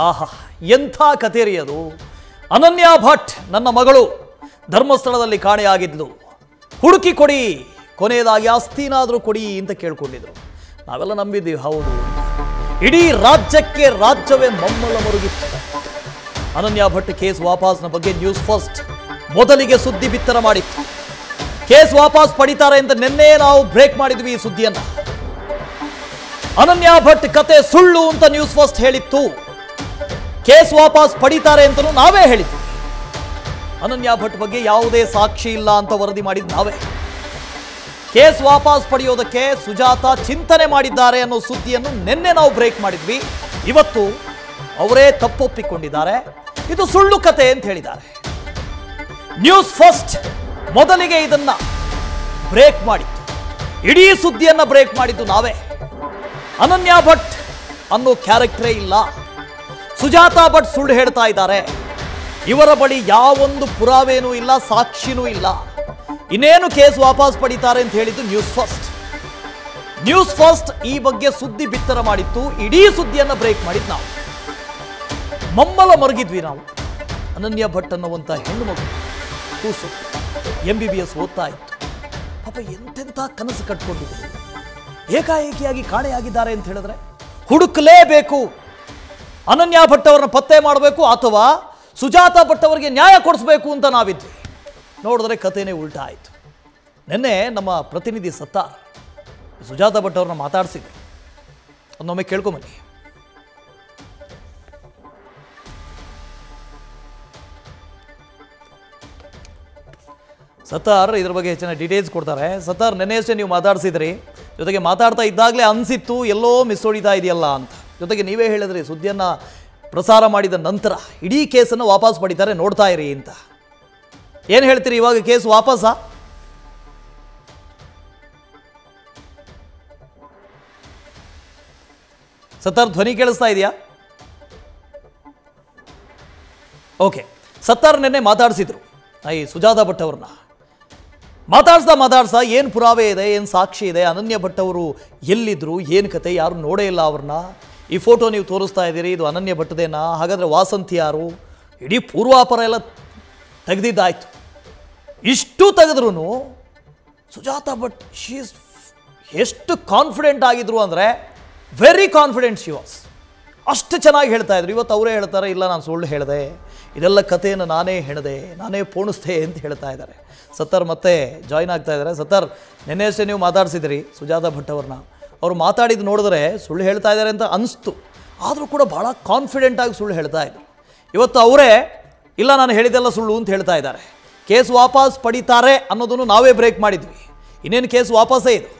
ಆಹಾ, ಎಂಥ ಕಥೆರಿ ಅದು. ಅನನ್ಯಾ ಭಟ್ ನನ್ನ ಮಗಳು ಧರ್ಮಸ್ಥಳದಲ್ಲಿ ಕಾಣೆಯಾಗಿದ್ಲು, ಹುಡುಕಿ ಕೊಡಿ, ಕೊನೆಯದಾಗಿ ಆಸ್ತಿನಾದರೂ ಕೊಡಿ ಅಂತ ಕೇಳ್ಕೊಂಡಿದ್ರು. ನಾವೆಲ್ಲ ನಂಬಿದ್ದೀವಿ, ಹೌದು. ಇಡೀ ರಾಜ್ಯವೇ ಮಮ್ಮಲ ಮರುಗಿತ್ತು. ಅನನ್ಯಾ ಭಟ್ ಕೇಸ್ ವಾಪಸ್ನ ಬಗ್ಗೆ ನ್ಯೂಸ್ ಫಸ್ಟ್ ಮೊದಲಿಗೆ ಸುದ್ದಿ ಬಿತ್ತರ ಮಾಡಿತ್ತು. ಕೇಸ್ ವಾಪಸ್ ಪಡಿತಾರೆ ಅಂತ ನಿನ್ನೆ ನಾವು ಬ್ರೇಕ್ ಮಾಡಿದ್ವಿ ಈ ಸುದ್ದಿಯನ್ನ. ಅನನ್ಯಾ ಭಟ್ ಕತೆ ಸುಳ್ಳು ಅಂತ ನ್ಯೂಸ್ ಫಸ್ಟ್ ಹೇಳಿತ್ತು. ಕೇಸ್ ವಾಪಸ್ ಪಡಿತಾರೆ ಅಂತಲೂ ನಾವೇ ಹೇಳಿದ್ವಿ. ಅನನ್ಯಾ ಭಟ್ ಬಗ್ಗೆ ಯಾವುದೇ ಸಾಕ್ಷಿ ಇಲ್ಲ ಅಂತ ವರದಿ ಮಾಡಿದ್ದು ನಾವೇ. ಕೇಸ್ ವಾಪಸ್ ಪಡೆಯೋದಕ್ಕೆ ಸುಜಾತ ಚಿಂತನೆ ಮಾಡಿದ್ದಾರೆ ಅನ್ನೋ ಸುದ್ದಿಯನ್ನು ನಿನ್ನೆ ನಾವು ಬ್ರೇಕ್ ಮಾಡಿದ್ವಿ. ಇವತ್ತು ಅವರೇ ತಪ್ಪೊಪ್ಪಿಕೊಂಡಿದ್ದಾರೆ, ಇದು ಸುಳ್ಳು ಕತೆ ಅಂತ ಹೇಳಿದ್ದಾರೆ. ನ್ಯೂಸ್ ಫಸ್ಟ್ ಮೊದಲಿಗೆ ಇದನ್ನ ಬ್ರೇಕ್ ಮಾಡಿತ್ತು. ಇಡೀ ಸುದ್ದಿಯನ್ನ ಬ್ರೇಕ್ ಮಾಡಿದ್ದು ನಾವೇ. ಅನನ್ಯಾ ಭಟ್ ಅನ್ನೋ ಕ್ಯಾರೆಕ್ಟರೇ ಇಲ್ಲ, ಸುಜಾತ ಭಟ್ ಸುಳ್ಳು ಹೇಳ್ತಾ ಇದ್ದಾರೆ, ಇವರ ಬಳಿ ಯಾವೊಂದು ಪುರಾವೇನೂ ಇಲ್ಲ, ಸಾಕ್ಷಿನೂ ಇಲ್ಲ, ಇನ್ನೇನು ಕೇಸ್ ವಾಪಸ್ ಪಡಿತಾರೆ ಅಂತ ಹೇಳಿದ್ದು ನ್ಯೂಸ್ ಫಸ್ಟ್ ಈ ಬಗ್ಗೆ ಸುದ್ದಿ ಬಿತ್ತರ ಮಾಡಿತ್ತು. ಇಡೀ ಸುದ್ದಿಯನ್ನ ಬ್ರೇಕ್ ಮಾಡಿದ್ದು ನಾವು. ಮಮ್ಮಲ ಮರುಗಿದ್ವಿ ನಾವು. ಅನನ್ಯಾ ಭಟ್ ಅನ್ನುವಂಥ ಹೆಣ್ಣು ಮಗು ಕೂಸು MBBS ಓದ್ತಾ ಇತ್ತು. ಪಾಪ ಎಂತೆಂಥ ಕನಸು ಕಟ್ಕೊಂಡಿದ್ರು. ಏಕಾಏಕಿಯಾಗಿ ಕಾಣೆಯಾಗಿದ್ದಾರೆ ಅಂತ ಹೇಳಿದ್ರೆ ಹುಡುಕಲೇಬೇಕು. ಅನನ್ಯಾ ಭಟ್ ಅವರನ್ನ ಪತ್ತೆ ಮಾಡಬೇಕು ಅಥವಾ ಸುಜಾತ ಭಟ್ ಅವರಿಗೆ ನ್ಯಾಯ ಕೊಡಿಸ್ಬೇಕು ಅಂತ ನಾವಿದ್ವಿ. ನೋಡಿದ್ರೆ ಕಥೆನೇ ಉಲ್ಟಾ ಆಯಿತು. ನಿನ್ನೆ ನಮ್ಮ ಪ್ರತಿನಿಧಿ ಸತ್ತಾರ್ ಸುಜಾತ ಭಟ್ ಅವ್ರನ್ನ ಮಾತಾಡಿಸಿದ್ರು. ಅದನ್ನೊಮ್ಮೆ ಕೇಳ್ಕೊಂಬನ್ನಿ. ಸತ್ತಾರ್ ಇದ್ರ ಬಗ್ಗೆ ಹೆಚ್ಚಿನ ಡೀಟೇಲ್ಸ್ ಕೊಡ್ತಾರೆ. ಸತ್ತಾರ್, ನೆನ್ನೆ ಅಷ್ಟೇ ನೀವು ಮಾತಾಡಿಸಿದ್ರಿ, ಜೊತೆಗೆ ಮಾತಾಡ್ತಾ ಇದ್ದಾಗಲೇ ಅನಿಸಿತ್ತು ಎಲ್ಲೋ ಮಿಸ್ ಹೊಡಿತಾ ಇದೆಯಲ್ಲ ಅಂತ. ಜೊತೆಗೆ ನೀವೇ ಹೇಳಿದ್ರಿ ಸುದ್ದಿಯನ್ನು ಪ್ರಸಾರ ಮಾಡಿದ ನಂತರ ಇಡೀ ಕೇಸನ್ನು ವಾಪಸ್ ಪಡಿತಾರೆ, ನೋಡ್ತಾ ಇರಿ ಅಂತ. ಏನು ಹೇಳ್ತೀರಿ ಇವಾಗ? ಕೇಸ್ ವಾಪಸ್ಸಾ? ಸತ್ತಾರ್, ಧ್ವನಿ ಕೇಳಿಸ್ತಾ ಇದೆಯಾ? ಓಕೆ. ಸತ್ತಾರ್ ನೆನ್ನೆ ಮಾತಾಡಿಸಿದ್ರು ಈ ಸುಜಾತ ಭಟ್ ಅವ್ರನ್ನ. ಮಾತಾಡ್ಸ್ತಾ ಏನು ಪುರಾವೆ ಇದೆ, ಏನು ಸಾಕ್ಷಿ ಇದೆ, ಅನನ್ಯಾ ಭಟ್ ಅವರು ಎಲ್ಲಿದ್ರು, ಏನು ಕತೆ, ಯಾರು ನೋಡೇ ಇಲ್ಲ ಅವ್ರನ್ನ, ಈ ಫೋಟೋ ನೀವು ತೋರಿಸ್ತಾ ಇದ್ದೀರಿ, ಇದು ಅನನ್ಯಾ ಭಟ್ದೇನಾ, ಹಾಗಾದರೆ ವಾಸಂತಿ ಯಾರು, ಇಡೀ ಪೂರ್ವಾಪರ ಎಲ್ಲ ತೆಗೆದಿದ್ದಾಯ್ತು. ಇಷ್ಟು ತೆಗೆದ್ರೂ ಸುಜಾತ ಭಟ್ ಎಷ್ಟು ಕಾನ್ಫಿಡೆಂಟ್ ಆಗಿದ್ರು ಅಂದರೆ ವೆರಿ ಕಾನ್ಫಿಡೆಂಟ್ ಶಿ ವಾಸ್. ಅಷ್ಟು ಚೆನ್ನಾಗಿ ಹೇಳ್ತಾ ಇದ್ರು. ಇವತ್ತು ಅವರೇ ಹೇಳ್ತಾರೆ, ಇಲ್ಲ ನಾನು ಸುಳ್ಳು ಹೇಳಿದೆ, ಇದೆಲ್ಲ ಕಥೆಯನ್ನು ನಾನೇ ಹೇಳಿದೆ, ನಾನೇ ಪೋಣಿಸ್ದೆ ಅಂತ ಹೇಳ್ತಾ ಇದ್ದಾರೆ. ಸತ್ತಾರ್ ಮತ್ತೆ ಜಾಯ್ನ್ ಆಗ್ತಾ ಇದ್ದಾರೆ. ಸತ್ತಾರ್, ನೆನ್ನೆ ಅಷ್ಟೇ ನೀವು ಮಾತಾಡಿಸಿದ್ರಿ ಸುಜಾತ ಭಟ್ ಅವ್ರನ್ನ. ಅವ್ರು ಮಾತಾಡಿದ್ದು ನೋಡಿದ್ರೆ ಸುಳ್ಳು ಹೇಳ್ತಾ ಇದ್ದಾರೆ ಅಂತ ಅನಿಸ್ತು, ಆದರೂ ಕೂಡ ಭಾಳ ಕಾನ್ಫಿಡೆಂಟಾಗಿ ಸುಳ್ಳು ಹೇಳ್ತಾ ಇದ್ರು. ಇವತ್ತು ಅವರೇ ಇಲ್ಲ ನಾನು ಹೇಳಿದ್ದೆಲ್ಲ ಸುಳ್ಳು ಅಂತ ಹೇಳ್ತಾ ಇದ್ದಾರೆ. ಕೇಸ್ ವಾಪಸ್ ಪಡಿತಾರೆ ಅನ್ನೋದನ್ನು ನಾವೇ ಬ್ರೇಕ್ ಮಾಡಿದ್ವಿ. ಇನ್ನೇನು ಕೇಸ್ ವಾಪಸ್ಸೇ ಇದು.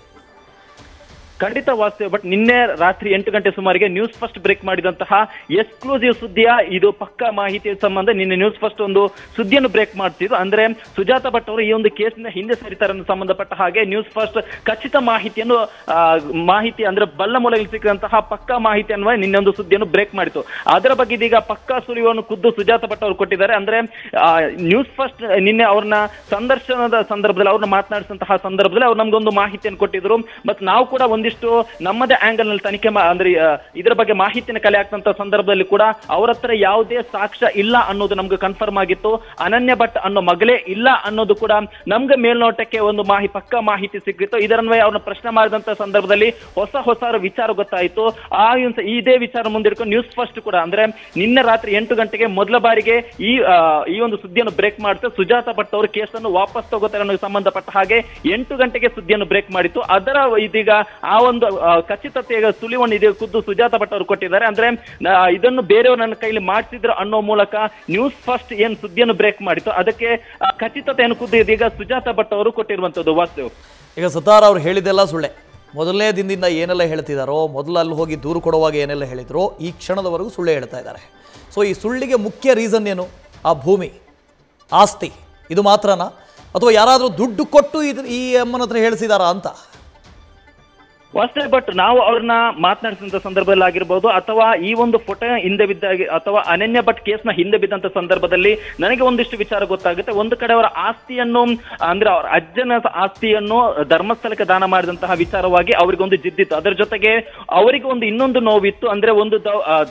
ಖಂಡಿತ ವಾಸ್ತವ. ಬಟ್ ನಿನ್ನೆ ರಾತ್ರಿ 8 ಗಂಟೆ ಸುಮಾರಿಗೆ ನ್ಯೂಸ್ ಫಸ್ಟ್ ಬ್ರೇಕ್ ಮಾಡಿದಂತಹ ಎಕ್ಸ್ಕ್ಲೂಸಿವ್ ಸುದ್ದಿಯ ಇದು ಪಕ್ಕಾ ಮಾಹಿತಿ ಸಂಬಂಧ ನಿನ್ನೆ ನ್ಯೂಸ್ ಫಸ್ಟ್ ಒಂದು ಸುದ್ದಿಯನ್ನು ಬ್ರೇಕ್ ಮಾಡ್ತಿದ್ರು. ಅಂದ್ರೆ ಸುಜಾತ ಭಟ್ ಅವರು ಈ ಒಂದು ಕೇಸ್ನ ಹಿಂದೆ ಸರಿತಾರೆ ಅನ್ನೋ ಸಂಬಂಧಪಟ್ಟ ಹಾಗೆ ನ್ಯೂಸ್ ಫಸ್ಟ್ ಖಚಿತ ಮಾಹಿತಿ ಅಂದ್ರೆ ಬಲ್ಲ ಮೂಲಗಳಲ್ಲಿ ಸಿಕ್ಕಂತಹ ಪಕ್ಕಾ ಮಾಹಿತಿ ಅನ್ನುವ ನಿನ್ನೆ ಒಂದು ಸುದ್ದಿಯನ್ನು ಬ್ರೇಕ್ ಮಾಡಿತು. ಅದರ ಬಗ್ಗೆ ಇದೀಗ ಪಕ್ಕಾ ಸುಳಿವನ್ನು ಖುದ್ದು ಸುಜಾತ ಭಟ್ ಅವರು ಕೊಟ್ಟಿದ್ದಾರೆ. ಅಂದ್ರೆ ನ್ಯೂಸ್ ಫಸ್ಟ್ ನಿನ್ನೆ ಅವ್ರನ್ನ ಸಂದರ್ಶನದ ಸಂದರ್ಭದಲ್ಲಿ ಅವ್ರನ್ನ ಮಾತನಾಡಿಸಿದಂತಹ ಸಂದರ್ಭದಲ್ಲಿ ಅವ್ರು ನಮ್ಗೊಂದು ಮಾಹಿತಿಯನ್ನು ಕೊಟ್ಟಿದ್ರು. ಮತ್ತು ನಾವು ಕೂಡ ಒಂದಿಷ್ಟು ನಮ್ಮದೇ ಆಂಗಲ್ ನಲ್ಲಿ ತನಿಖೆ ಅಂದ್ರೆ ಇದರ ಬಗ್ಗೆ ಮಾಹಿತಿನ ಕಲೆ ಆಗ್ತಂತ ಸಂದರ್ಭದಲ್ಲಿ ಕೂಡ ಅವ್ರ ಹತ್ರ ಯಾವುದೇ ಸಾಕ್ಷ್ಯ ಇಲ್ಲ ಅನ್ನೋದು ನಮ್ಗೆ ಕನ್ಫರ್ಮ್ ಆಗಿತ್ತು. ಅನನ್ಯಾ ಭಟ್ ಅನ್ನೋ ಮಗಳೇ ಇಲ್ಲ ಅನ್ನೋದು ಕೂಡ ನಮ್ಗೆ ಮೇಲ್ನೋಟಕ್ಕೆ ಒಂದು ಪಕ್ಕಾ ಮಾಹಿತಿ ಸಿಕ್ಕಿತ್ತು. ಇದರನ್ವಯ ಅವ್ರನ್ನ ಪ್ರಶ್ನೆ ಮಾಡಿದಂತ ಸಂದರ್ಭದಲ್ಲಿ ಹೊಸ ವಿಚಾರ ಗೊತ್ತಾಯಿತು. ಇದೇ ವಿಚಾರ ಮುಂದಿಡ್ಕೊಂಡು ನ್ಯೂಸ್ ಫಸ್ಟ್ ಕೂಡ ಅಂದ್ರೆ ನಿನ್ನೆ ರಾತ್ರಿ 8 ಗಂಟೆಗೆ ಮೊದಲ ಬಾರಿಗೆ ಈ ಒಂದು ಸುದ್ದಿಯನ್ನು ಬ್ರೇಕ್ ಮಾಡುತ್ತೆ. ಸುಜಾತ ಭಟ್ ಅವರು ಕೇಸನ್ನು ವಾಪಸ್ ತಗೋತಾರೆ ಅನ್ನೋ ಸಂಬಂಧಪಟ್ಟ ಹಾಗೆ 8 ಗಂಟೆಗೆ ಸುದ್ದಿಯನ್ನು ಬ್ರೇಕ್ ಮಾಡಿತ್ತು. ಅದರ ಇದೀಗ ಆ ಒಂದು ಖಚಿತತೆಯ ಸುಳಿವನ್ನು ಇದೆ ಖುದ್ದು ಸುಜಾತ ಭಟ್ ಅವರು ಕೊಟ್ಟಿದ್ದಾರೆ. ಅಂದ್ರೆ ಇದನ್ನು ಬೇರೆಯವರು ನನ್ನ ಕೈಲಿ ಮಾಡಿಸಿದ್ರು ಅನ್ನೋ ಮೂಲಕ ನ್ಯೂಸ್ ಫಸ್ಟ್ ಏನ್ ಸುದ್ದಿಯನ್ನು ಬ್ರೇಕ್ ಮಾಡಿತ್ತು ಅದಕ್ಕೆ ಖಚಿತತೆಯನ್ನು ಖುದ್ದು ಇದೀಗ ಸುಜಾತ ಭಟ್ ಅವರು ಕೊಟ್ಟಿರುವಂತದ್ದು. ವಾಸ್ತವ ಈಗ ಸತ್ತಾರ್ ಅವ್ರು ಹೇಳಿದೆಲ್ಲ ಸುಳ್ಳೆ. ಮೊದಲನೇ ದಿನದಿಂದ ಏನೆಲ್ಲ ಹೇಳ್ತಿದ್ದಾರೋ, ಮೊದಲು ಅಲ್ಲಿ ಹೋಗಿ ದೂರು ಕೊಡುವಾಗ ಏನೆಲ್ಲ ಹೇಳಿದ್ರು, ಈ ಕ್ಷಣದವರೆಗೂ ಸುಳ್ಳೆ ಹೇಳ್ತಾ ಇದ್ದಾರೆ. ಸೊ ಈ ಸುಳ್ಳಿಗೆ ಮುಖ್ಯ ರೀಸನ್ ಏನು? ಆ ಭೂಮಿ, ಆಸ್ತಿ, ಇದು ಮಾತ್ರನಾ ಅಥವಾ ಯಾರಾದರೂ ದುಡ್ಡು ಕೊಟ್ಟು ಈ ಅಮ್ಮನ ಹತ್ರ ಹೇಳಿಸಿದಾರಾ ಅಂತ? ವಾಸ್ತವ ಬಟ್ ನಾವು ಅವ್ರನ್ನ ಮಾತನಾಡಿಸಿದಂತ ಸಂದರ್ಭದಲ್ಲಿ ಆಗಿರ್ಬೋದು ಅಥವಾ ಈ ಒಂದು ಫೋಟೋ ಹಿಂದೆ ಬಿದ್ದಾಗ ಅಥವಾ ಅನನ್ಯ ಭಟ್ ಕೇಸ್ನ ಹಿಂದೆ ಬಿದ್ದಂತ ಸಂದರ್ಭದಲ್ಲಿ ನನಗೆ ಒಂದಿಷ್ಟು ವಿಚಾರ ಗೊತ್ತಾಗುತ್ತೆ. ಒಂದು ಕಡೆ ಅವರ ಆಸ್ತಿಯನ್ನು ಅಂದ್ರೆ ಅವ್ರ ಅಜ್ಜನ ಆಸ್ತಿಯನ್ನು ಧರ್ಮಸ್ಥಳಕ್ಕೆ ದಾನ ಮಾಡಿದಂತಹ ವಿಚಾರವಾಗಿ ಅವರಿಗೊಂದು ಜಿದ್ದಿತ್ತು. ಅದರ ಜೊತೆಗೆ ಅವರಿಗೆ ಒಂದು ಇನ್ನೊಂದು ನೋವಿತ್ತು, ಅಂದ್ರೆ ಒಂದು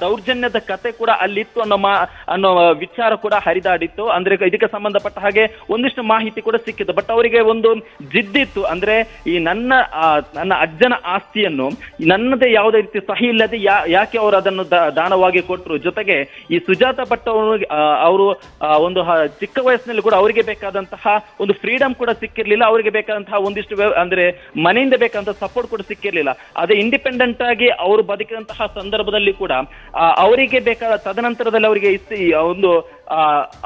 ದೌರ್ಜನ್ಯದ ಕತೆ ಕೂಡ ಅಲ್ಲಿತ್ತು ಅನ್ನೋ ವಿಚಾರ ಕೂಡ ಹರಿದಾಡಿತ್ತು. ಅಂದ್ರೆ ಇದಕ್ಕೆ ಸಂಬಂಧಪಟ್ಟ ಹಾಗೆ ಒಂದಿಷ್ಟು ಮಾಹಿತಿ ಕೂಡ ಸಿಕ್ಕಿತ್ತು. ಬಟ್ ಅವರಿಗೆ ಒಂದು ಜಿದ್ದಿತ್ತು, ಅಂದ್ರೆ ಈ ನನ್ನ ಅಜ್ಜನ ಆಸ್ತಿಯನ್ನು ನನ್ನದೇ ಯಾವುದೇ ರೀತಿ ಸಹಿ ಇಲ್ಲದೆ ಯಾಕೆ ಅವರು ಅದನ್ನು ದಾನವಾಗಿ ಕೊಟ್ಟರು. ಜೊತೆಗೆ ಈ ಸುಜಾತ ಭಟ್ ಅವರು ಒಂದು ಚಿಕ್ಕ ವಯಸ್ಸಿನಲ್ಲಿ ಕೂಡ ಅವರಿಗೆ ಬೇಕಾದಂತಹ ಒಂದು ಫ್ರೀಡಮ್ ಕೂಡ ಸಿಕ್ಕಿರ್ಲಿಲ್ಲ, ಅವರಿಗೆ ಬೇಕಾದಂತಹ ಒಂದಿಷ್ಟು ಅಂದ್ರೆ ಮನೆಯಿಂದ ಬೇಕಾದಂತಹ ಸಪೋರ್ಟ್ ಕೂಡ ಸಿಕ್ಕಿರ್ಲಿಲ್ಲ. ಅದೇ ಇಂಡಿಪೆಂಡೆಂಟ್ ಆಗಿ ಅವರು ಬದುಕಿದಂತಹ ಸಂದರ್ಭದಲ್ಲಿ ಕೂಡ ಅವರಿಗೆ ಬೇಕಾದ ತದನಂತರದಲ್ಲಿ ಅವರಿಗೆ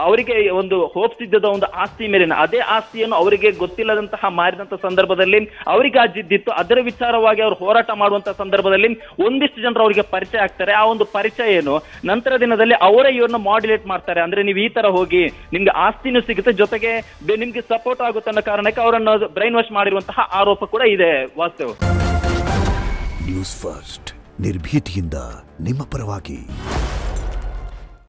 ಅವರಿಗೆ ಒಂದು ಹೋಪ್ಸ್ ಇದ್ದದ ಒಂದು ಆಸ್ತಿ ಮೇಲಿನ ಅದೇ ಆಸ್ತಿಯನ್ನು ಅವರಿಗೆ ಗೊತ್ತಿಲ್ಲದಂತಹ ಮಾರಿದಂತಹ ಸಂದರ್ಭದಲ್ಲಿ ಅವರಿಗೆ ಜಿದ್ದಿತ್ತು. ಅದರ ವಿಚಾರವಾಗಿ ಅವರು ಹೋರಾಟ ಮಾಡುವಂತಹ ಸಂದರ್ಭದಲ್ಲಿ ಒಂದಿಷ್ಟು ಜನರು ಅವರಿಗೆ ಪರಿಚಯ ಆಗ್ತಾರೆ. ಆ ಒಂದು ಪರಿಚಯ ಏನು ನಂತರ ದಿನದಲ್ಲಿ ಅವರೇ ಇವ್ರನ್ನ ಮಾಡ್ಯುಲೇಟ್ ಮಾಡ್ತಾರೆ. ಅಂದ್ರೆ ನೀವು ಈ ತರ ಹೋಗಿ ನಿಮ್ಗೆ ಆಸ್ತಿನೂ ಸಿಗುತ್ತೆ, ಜೊತೆಗೆ ನಿಮ್ಗೆ ಸಪೋರ್ಟ್ ಆಗುತ್ತೆ ಅನ್ನೋ ಕಾರಣಕ್ಕೆ ಅವರನ್ನು ಬ್ರೈನ್ ವಾಶ್ ಮಾಡಿರುವಂತಹ ಆರೋಪ ಕೂಡ ಇದೆ. ವಾಸ್ತವ ನ್ಯೂಸ್ ಫಸ್ಟ್ ನಿರ್ಭೀತಿಯಿಂದ ನಿಮ್ಮ ಪರವಾಗಿ.